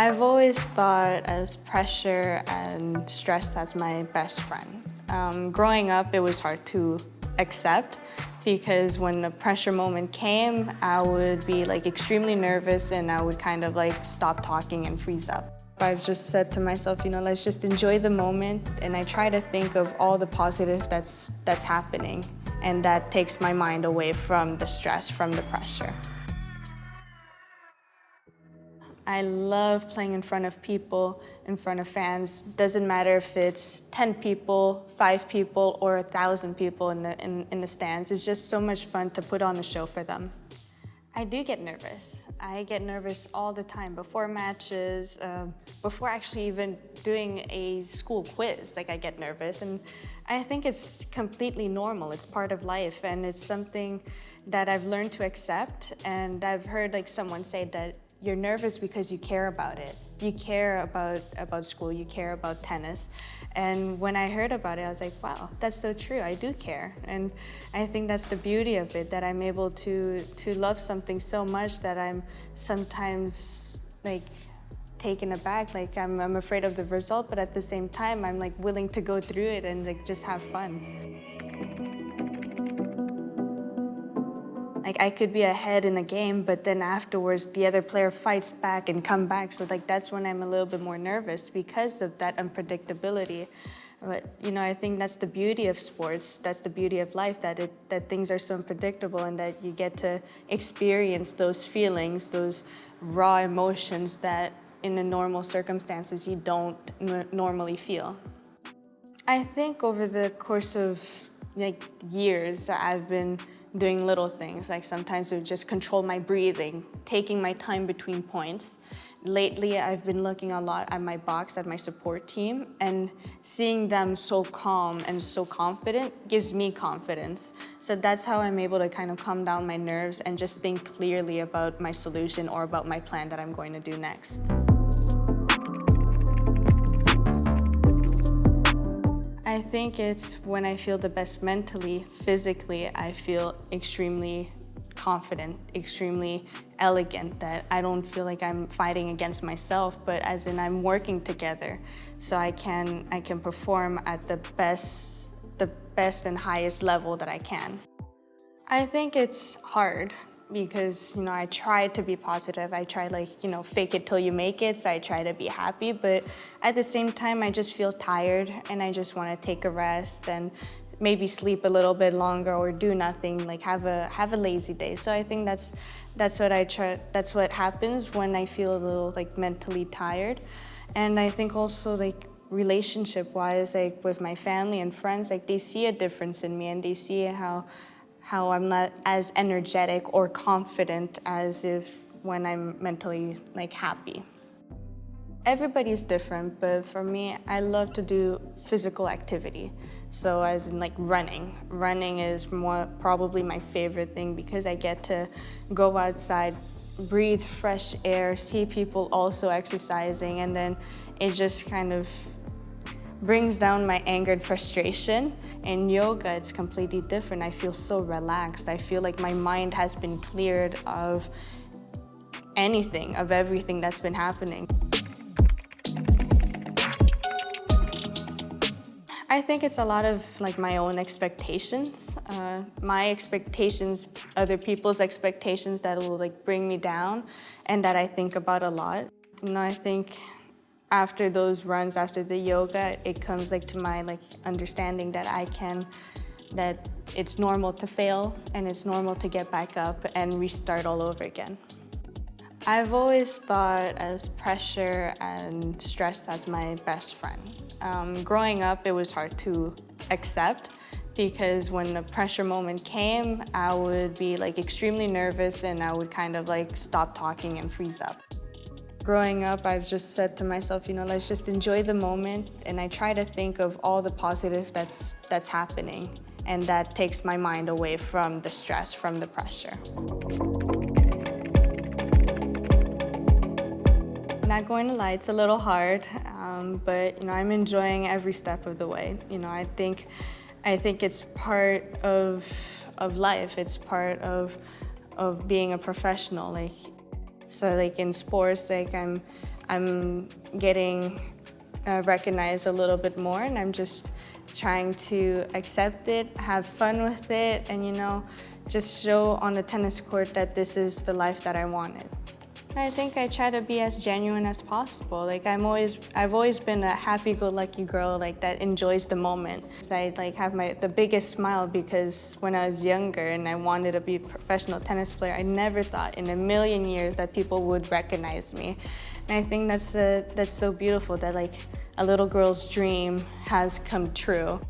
I've always thought as pressure and stress as my best friend. Growing up, it was hard to accept because when the pressure moment came, I would be extremely nervous and I would kind of stop talking and freeze up. I've just said to myself, let's just enjoy the moment, and I try to think of all the positive that's happening, and that takes my mind away from the stress, from the pressure. I love playing in front of people, in front of fans. Doesn't matter if it's 10 people, 5 people, or 1,000 people in the stands. It's just so much fun to put on a show for them. I do get nervous. I get nervous all the time before matches, before actually even doing a school quiz. I get nervous, and I think it's completely normal. It's part of life, and it's something that I've learned to accept. And I've heard someone say that you're nervous because you care about it. You care about school, you care about tennis. And when I heard about it, I was like, wow, that's so true, I do care. And I think that's the beauty of it, that I'm able to love something so much that I'm sometimes taken aback, I'm afraid of the result, but at the same time, I'm willing to go through it and just have fun. I could be ahead in a game, but then afterwards the other player fights back and come back. So that's when I'm a little bit more nervous because of that unpredictability. But I think that's the beauty of sports. That's the beauty of life, that things are so unpredictable and that you get to experience those feelings, those raw emotions that in the normal circumstances you don't normally feel. I think over the course of years, I've been doing little things, sometimes to just control my breathing, taking my time between points. Lately, I've been looking a lot at my box, at my support team, and seeing them so calm and so confident gives me confidence. So that's how I'm able to kind of calm down my nerves and just think clearly about my solution or about my plan that I'm going to do next. I think it's when I feel the best mentally, physically, I feel extremely confident, extremely elegant, that I don't feel like I'm fighting against myself, but as in I'm working together so I can perform at the best and highest level that I can. I think it's hard because, I try to be positive. I try fake it till you make it, so I try to be happy, but at the same time, I just feel tired and I just want to take a rest and maybe sleep a little bit longer or do nothing, have a lazy day. So I think that's what I try. That's what happens when I feel a little mentally tired. And I think also relationship-wise, with my family and friends, they see a difference in me and they see how I'm not as energetic or confident as if when I'm mentally happy. Everybody's different, but for me, I love to do physical activity. So as in running. Running is probably my favorite thing because I get to go outside, breathe fresh air, see people also exercising, and then it just kind of brings down my anger and frustration. In yoga, it's completely different. I feel so relaxed. I feel like my mind has been cleared of everything that's been happening. I think it's a lot of my own expectations. My expectations, other people's expectations that will bring me down and that I think about a lot. I think after those runs, after the yoga, it comes to my understanding that it's normal to fail and it's normal to get back up and restart all over again. I've always thought as pressure and stress as my best friend. Growing up, it was hard to accept because when the pressure moment came, I would be extremely nervous and I would kind of stop talking and freeze up. Growing up, I've just said to myself, let's just enjoy the moment, and I try to think of all the positive that's happening, and that takes my mind away from the stress, from the pressure. Not going to lie, it's a little hard, but I'm enjoying every step of the way. I think it's part of life. It's part of being a professional. So in sports, I'm getting recognized a little bit more, and I'm just trying to accept it, have fun with it, and just show on the tennis court that this is the life that I wanted. I think I try to be as genuine as possible. Like I've always been a happy-go-lucky girl, like that enjoys the moment. So I have the biggest smile because when I was younger and I wanted to be a professional tennis player, I never thought in a million years that people would recognize me. And I think that's so beautiful that a little girl's dream has come true.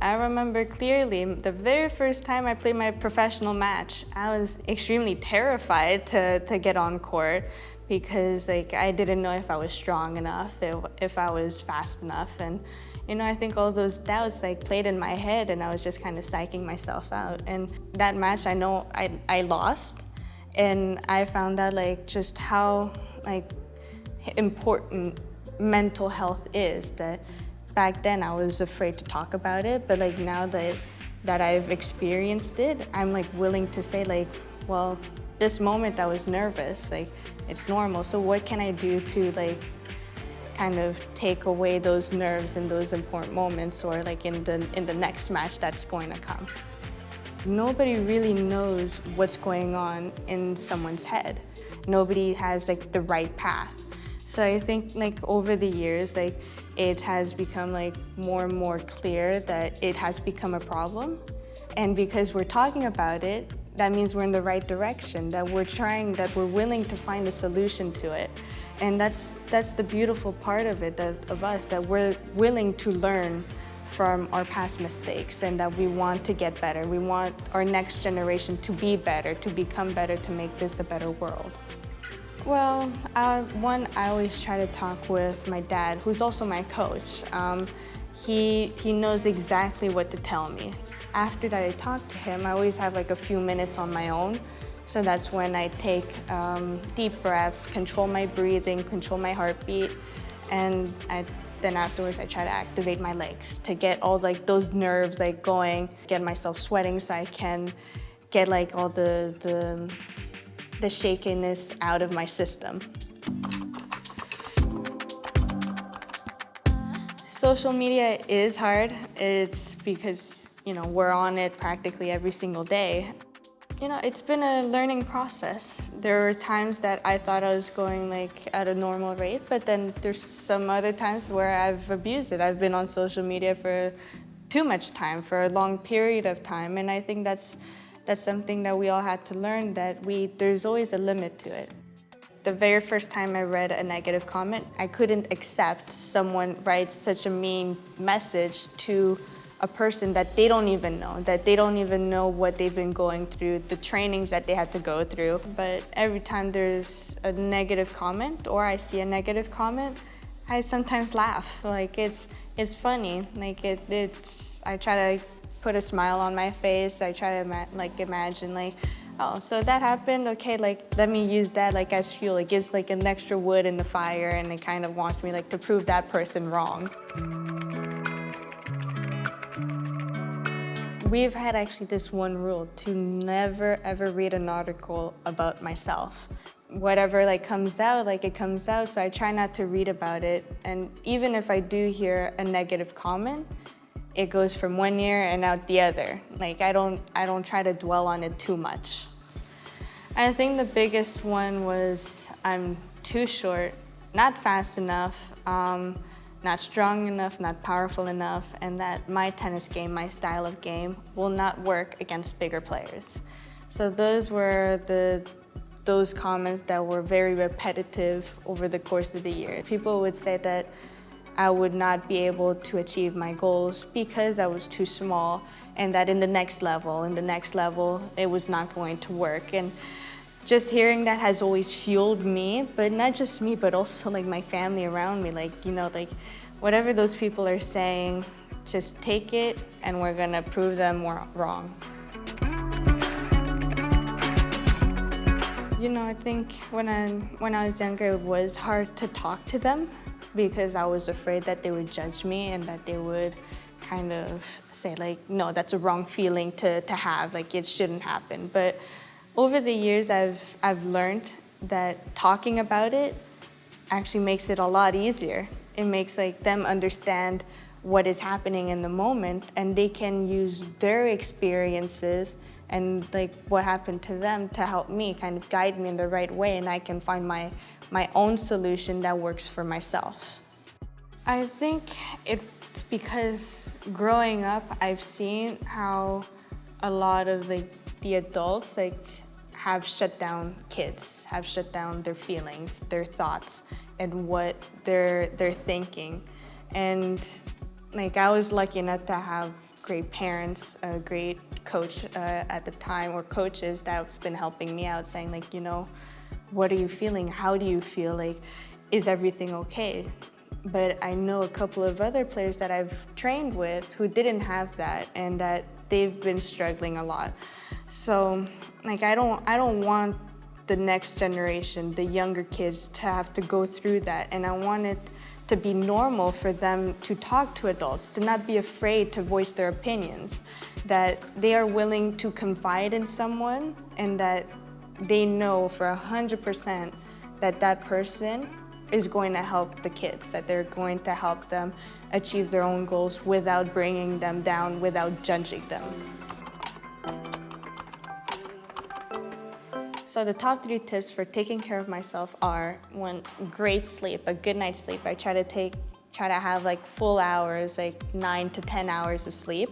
I remember clearly the very first time I played my professional match, I was extremely terrified to get on court because I didn't know if I was strong enough, if I was fast enough. And I think all those doubts played in my head, and I was just kind of psyching myself out. And that match, I know I lost, and I found out just how important mental health is. That back then I was afraid to talk about it, but now that I've experienced it, I'm willing to say well, this moment I was nervous, it's normal. So what can I do to kind of take away those nerves in those important moments, or in the next match that's going to come? Nobody really knows what's going on in someone's head. Nobody has the right path. So I think over the years, it has become more and more clear that it has become a problem. And because we're talking about it, that means we're in the right direction, that we're willing to find a solution to it. And that's the beautiful part of it, of us, that we're willing to learn from our past mistakes, and that we want to get better. We want our next generation to be better, to become better, to make this a better world. Well, I always try to talk with my dad, who's also my coach. He knows exactly what to tell me. After that I talk to him, I always have a few minutes on my own. So that's when I take deep breaths, control my breathing, control my heartbeat, and then afterwards I try to activate my legs to get all those nerves going, get myself sweating so I can get all the shakiness out of my system. Social media is hard. It's because, we're on it practically every single day. It's been a learning process. There were times that I thought I was going at a normal rate, but then there's some other times where I've abused it. I've been on social media for too much time, for a long period of time, and I think that's something that we all had to learn, that there's always a limit to it. The very first time I read a negative comment, I couldn't accept someone writes such a mean message to a person that they don't even know what they've been going through, the trainings that they had to go through. But every time there's a negative comment or I see a negative comment, I sometimes laugh. It's funny. I try to put a smile on my face. I try to imagine oh, so that happened, okay, let me use that as fuel. It gives an extra wood in the fire, and it kind of wants me to prove that person wrong. We've had actually this one rule, to never ever read an article about myself. Whatever comes out, it comes out, so I try not to read about it. And even if I do hear a negative comment, it goes from one ear and out the other. I don't try to dwell on it too much. I think the biggest one was I'm too short, not fast enough, not strong enough, not powerful enough, and that my tennis game, my style of game, will not work against bigger players. So those were those comments that were very repetitive over the course of the year. People would say that I would not be able to achieve my goals because I was too small, and that in the next level, it was not going to work. And just hearing that has always fueled me, but not just me, but also my family around me. Whatever those people are saying, just take it, and we're gonna prove them wrong. I think when I was younger, it was hard to talk to them, because I was afraid that they would judge me and that they would kind of say no, that's a wrong feeling to have, it shouldn't happen. But Over the years, I've learned that talking about it actually makes it a lot easier. It makes like them understand what is happening in the moment, and they can use their experiences and like what happened to them to help me, kind of guide me in the right way, and I can find my own solution that works for myself. I think it's because growing up, I've seen how a lot of the adults have shut down kids, have shut down their feelings, their thoughts, and what they're thinking. And I was lucky enough to have great parents, a great coach at the time, or coaches that's been helping me out, saying what are you feeling? How do you feel? Is everything okay? But I know a couple of other players that I've trained with who didn't have that, and that they've been struggling a lot. So I don't want the next generation, the younger kids, to have to go through that. And I want it to be normal for them to talk to adults, to not be afraid to voice their opinions, that they are willing to confide in someone, and that they know for 100% that that person is going to help the kids, that they're going to help them achieve their own goals without bringing them down, without judging them. So the top 3 tips for taking care of myself are: 1, great sleep, a good night's sleep. I try to have full hours, 9 to 10 hours of sleep.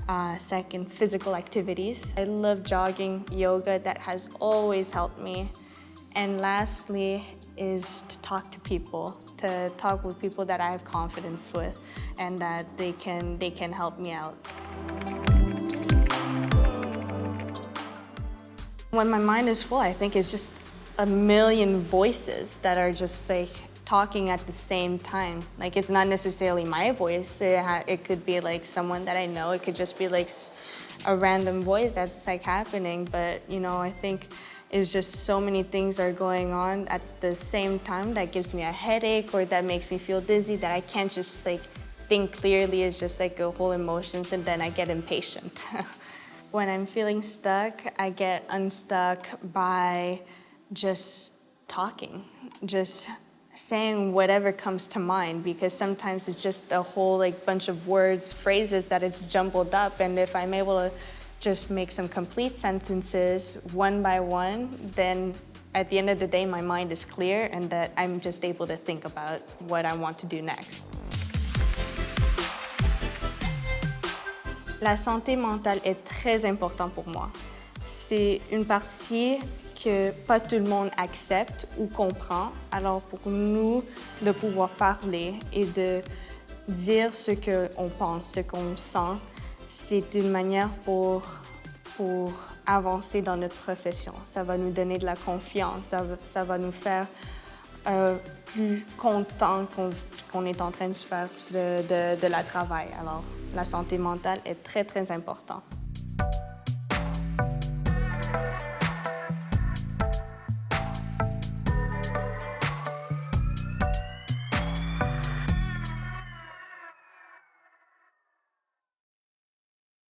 2nd, physical activities. I love jogging, yoga, that has always helped me. And lastly is to talk to people, to talk with people that I have confidence with and that they can help me out. When my mind is full, I think it's just a million voices that are just talking at the same time. It's not necessarily my voice. It could be someone that I know. It could just be a random voice that's happening. But I think it's just so many things are going on at the same time that gives me a headache or that makes me feel dizzy, that I can't just think clearly. It's just a whole emotions, and then I get impatient. When I'm feeling stuck, I get unstuck by just talking, just saying whatever comes to mind, because sometimes it's just a whole bunch of words, phrases that it's jumbled up, and if I'm able to just make some complete sentences one by one, then at the end of the day my mind is clear and that I'm just able to think about what I want to do next. La santé mentale est très importante pour moi. C'est une partie que pas tout le monde accepte ou comprend. Alors pour nous, de pouvoir parler et de dire ce qu'on pense, ce qu'on sent, c'est une manière pour avancer dans notre profession. Ça va nous donner de la confiance, ça va nous faire plus content qu'on est en train de faire de la travail. Alors, la santé mentale est très, très importante.